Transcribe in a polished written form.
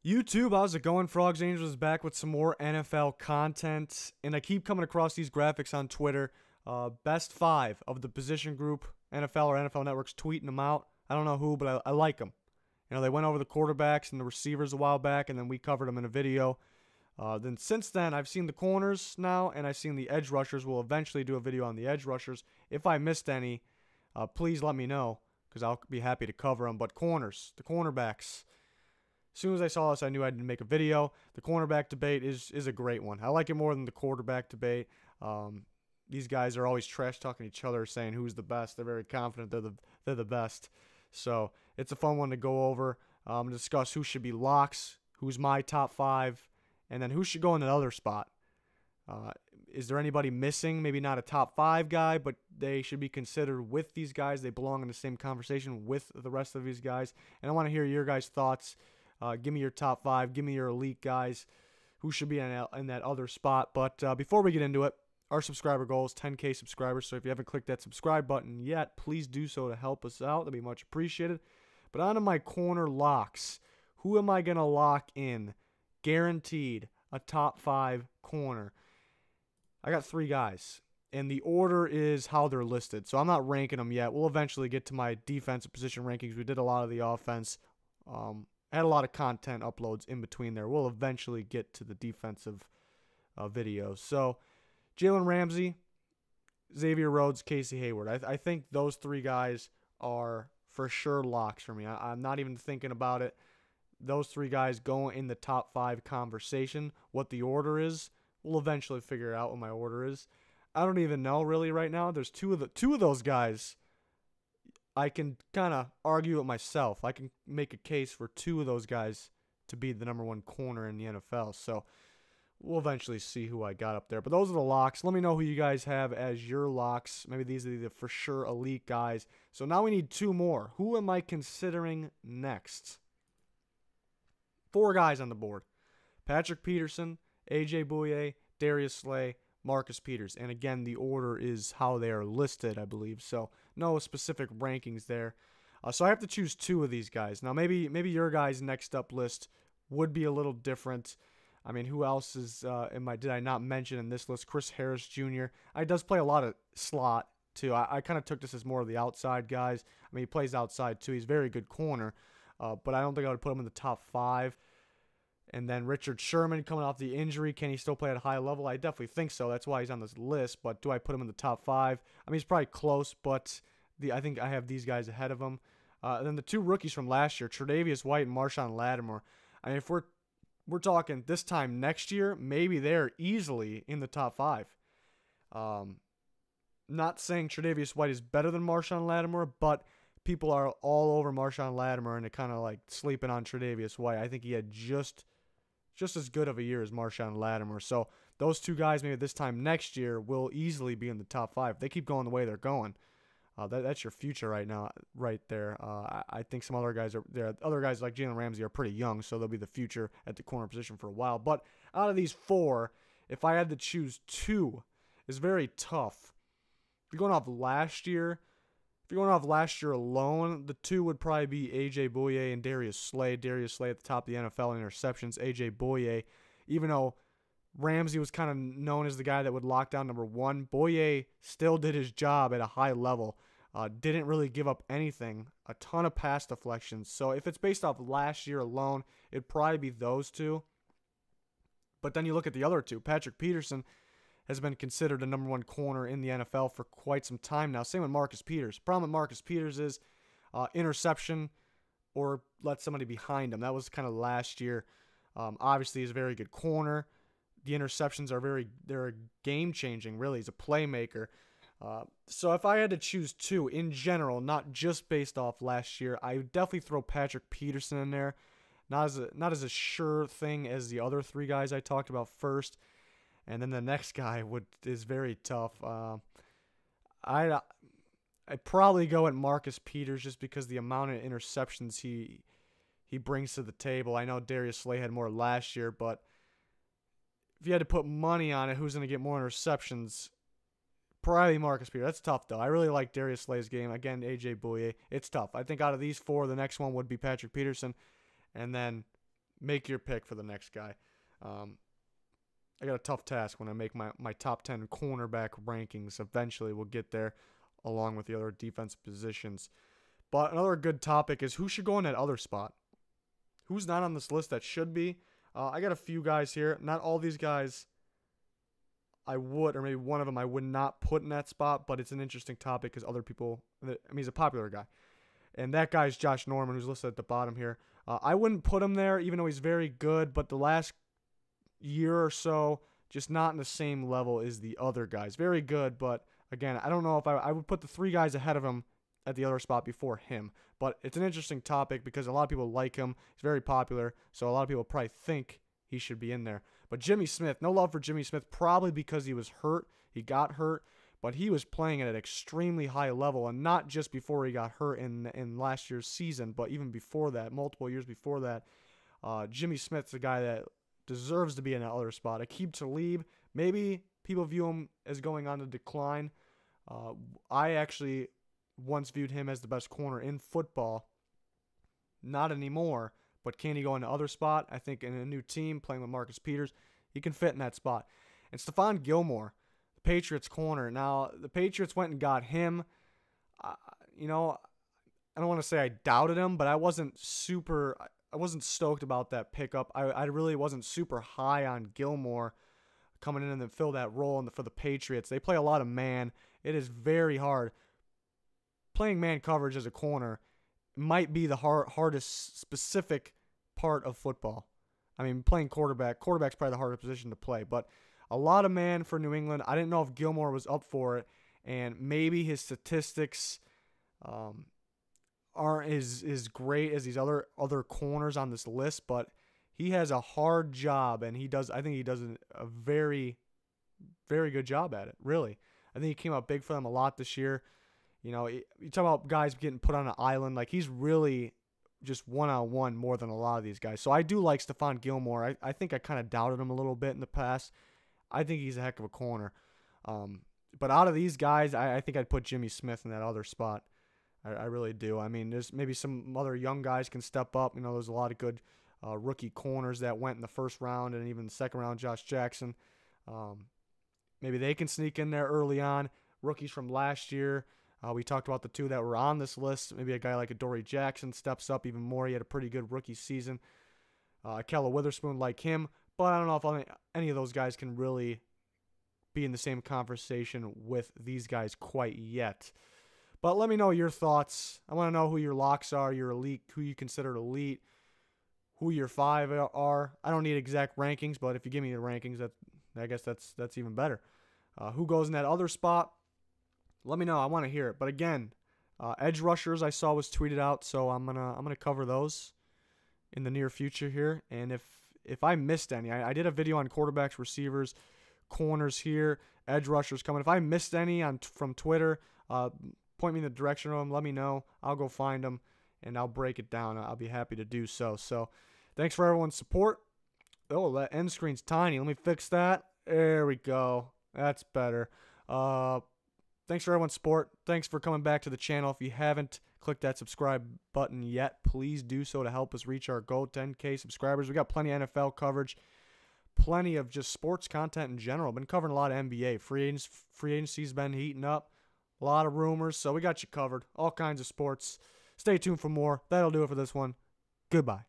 YouTube, how's it going? Frogs Angels is back with some more NFL content, and I keep coming across these graphics on Twitter. Best five of the position group, NFL or NFL Network's tweeting them out. I don't know who, but I like them. You know, they went over the quarterbacks and the receivers a while back, and then we covered them in a video. Then since then, I've seen the corners now, and I've seen the edge rushers. We'll eventually do a video on the edge rushers. If I missed any, please let me know, because I'll be happy to cover them. But corners, the cornerbacks. As soon as I saw this, I knew I had to make a video. The cornerback debate is a great one. I like it more than the quarterback debate. These guys are always trash talking each other, saying who's the best. They're very confident they're the best. So it's a fun one to go over. Discuss who should be locks, who's my top five, and then who should go in another spot. Is there anybody missing? Maybe not a top five guy, but they should be considered with these guys. They belong in the same conversation with the rest of these guys. And I want to hear your guys' thoughts. Give me your top five. Give me your elite guys who should be in that other spot. But before we get into it, our subscriber goal is 10K subscribers. So if you haven't clicked that subscribe button yet, please do so to help us out. That'd be much appreciated. But on to my corner locks. Who am I going to lock in? Guaranteed a top five corner. I got three guys, and the order is how they're listed. So I'm not ranking them yet. We'll eventually get to my defensive position rankings. We did a lot of the offense. Had a lot of content uploads in between there. We'll eventually get to the defensive videos. So, Jalen Ramsey, Xavier Rhodes, Casey Hayward. I think those three guys are for sure locks for me. I'm not even thinking about it. Those three guys go in the top five conversation. What the order is, we'll eventually figure out what my order is. I don't even know really right now. There's two of those guys. I can kind of argue it myself. I can make a case for two of those guys to be the number one corner in the NFL. So we'll eventually see who I got up there. But those are the locks. Let me know who you guys have as your locks. Maybe these are the for sure elite guys. So now we need two more. Who am I considering next? Four guys on the board. Patrick Peterson, A.J. Bouye, Darius Slay, Marcus Peters. And again, the order is how they are listed, I believe. So no specific rankings there. So I have to choose two of these guys. Now, maybe your guys' next up list would be a little different. I mean, who else is did I not mention in this list? Chris Harris Jr. He does play a lot of slot, too. I kind of took this as more of the outside guys. I mean, he plays outside, too. He's a very good corner. But I don't think I would put him in the top five. And then Richard Sherman coming off the injury. Can he still play at a high level? I definitely think so. That's why he's on this list. But do I put him in the top five? I mean, he's probably close, but I think I have these guys ahead of him. And then the two rookies from last year, Tre'Davious White and Marshawn Lattimore. I mean, if we're talking this time next year, maybe they're easily in the top five. Not saying Tre'Davious White is better than Marshawn Lattimore, but people are all over Marshawn Lattimore and they're kind of like sleeping on Tre'Davious White. I think he had just as good of a year as Marshawn Lattimore. So those two guys maybe this time next year will easily be in the top five. If they keep going the way they're going. That's your future right now, right there. I think some other guys are there. Other guys like Jalen Ramsey are pretty young, so they'll be the future at the corner position for a while. But out of these four, if I had to choose two, it's very tough. If you're going off last year, alone, the two would probably be A.J. Bouye and Darius Slay. Darius Slay at the top of the NFL in interceptions. A.J. Bouye, even though Ramsey was kind of known as the guy that would lock down number one, Bouye still did his job at a high level. Didn't really give up anything. A ton of pass deflections. So if it's based off last year alone, it'd probably be those two. But then you look at the other two. Patrick Peterson has been considered a number one corner in the NFL for quite some time now. Same with Marcus Peters. Problem with Marcus Peters is interception or let somebody behind him. That was kind of last year. Obviously, he's a very good corner. The interceptions they're game-changing, really. He's a playmaker. So if I had to choose two in general, not just based off last year, I would definitely throw Patrick Peterson in there. Not as a sure thing as the other three guys I talked about first. And then the next guy is very tough. I'd probably go at Marcus Peters just because the amount of interceptions he brings to the table. I know Darius Slay had more last year, but if you had to put money on it, who's going to get more interceptions? Probably Marcus Peters. That's tough, though. I really like Darius Slay's game. Again, A.J. Bouye. It's tough. I think out of these four, the next one would be Patrick Peterson. And then make your pick for the next guy. I got a tough task when I make my top 10 cornerback rankings. Eventually we'll get there along with the other defensive positions. But another good topic is who should go in that other spot. Who's not on this list that should be? I got a few guys here. Not all these guys I would, or maybe one of them I would not put in that spot, but it's an interesting topic because other people, he's a popular guy. And that guy's Josh Norman, who's listed at the bottom here. I wouldn't put him there, even though he's very good, but the last year or so, just not in the same level as the other guys. Very good, but again, I don't know if I would put the 3 guys ahead of him at the other spot before him. But it's an interesting topic because a lot of people like him. He's very popular, so a lot of people probably think he should be in there. But Jimmy Smith, no love for Jimmy Smith, probably because he was hurt. He got hurt, but he was playing at an extremely high level, and not just before he got hurt in last year's season, but even before that, multiple years before that. Jimmy Smith's a guy that deserves to be in that other spot. Aqib Talib, maybe people view him as going on the decline. I actually once viewed him as the best corner in football. Not anymore, but can he go in the other spot? I think in a new team, playing with Marcus Peters, he can fit in that spot. And Stephon Gilmore, the Patriots corner. Now, the Patriots went and got him. I don't want to say I doubted him, but I wasn't stoked about that pickup. I really wasn't super high on Gilmore coming in and fill that role for the Patriots. They play a lot of man. It is very hard. Playing man coverage as a corner might be the hardest specific part of football. I mean, playing quarterback's probably the hardest position to play, but a lot of man for New England. I didn't know if Gilmore was up for it, and maybe his statistics aren't as great as these other corners on this list, but he has a hard job, and I think he does a very, very good job at it, really. I think he came out big for them a lot this year. You talk about guys getting put on an island. Like, he's really just one-on-one more than a lot of these guys. So I do like Stephon Gilmore. I think I kind of doubted him a little bit in the past. I think he's a heck of a corner. But out of these guys, I think I'd put Jimmy Smith in that other spot. I really do. I mean, there's maybe some other young guys can step up. There's a lot of good rookie corners that went in the first round and even the second round. Josh Jackson. Maybe they can sneak in there early on. Rookies from last year. We talked about the 2 that were on this list. Maybe a guy like Adoree Jackson steps up even more. He had a pretty good rookie season. Kella Witherspoon, like him. But I don't know if any of those guys can really be in the same conversation with these guys quite yet. But let me know your thoughts. I want to know who your locks are, your elite, who you consider elite, who your 5 are. I don't need exact rankings, but if you give me the rankings, I guess that's even better. Who goes in that other spot? Let me know. I want to hear it. But again, edge rushers I saw was tweeted out, so I'm gonna cover those in the near future here. And if I missed any, I did a video on quarterbacks, receivers, corners here, edge rushers coming. If I missed any from Twitter, point me in the direction of them. Let me know. I'll go find them, and I'll break it down. I'll be happy to do so. So thanks for everyone's support. Oh, that end screen's tiny. Let me fix that. There we go. That's better. Thanks for everyone's support. Thanks for coming back to the channel. If you haven't clicked that subscribe button yet, please do so to help us reach our goal, 10K subscribers. We got plenty of NFL coverage, plenty of just sports content in general. Been covering a lot of NBA. Free agency's been heating up. A lot of rumors, so we got you covered. All kinds of sports. Stay tuned for more. That'll do it for this one. Goodbye.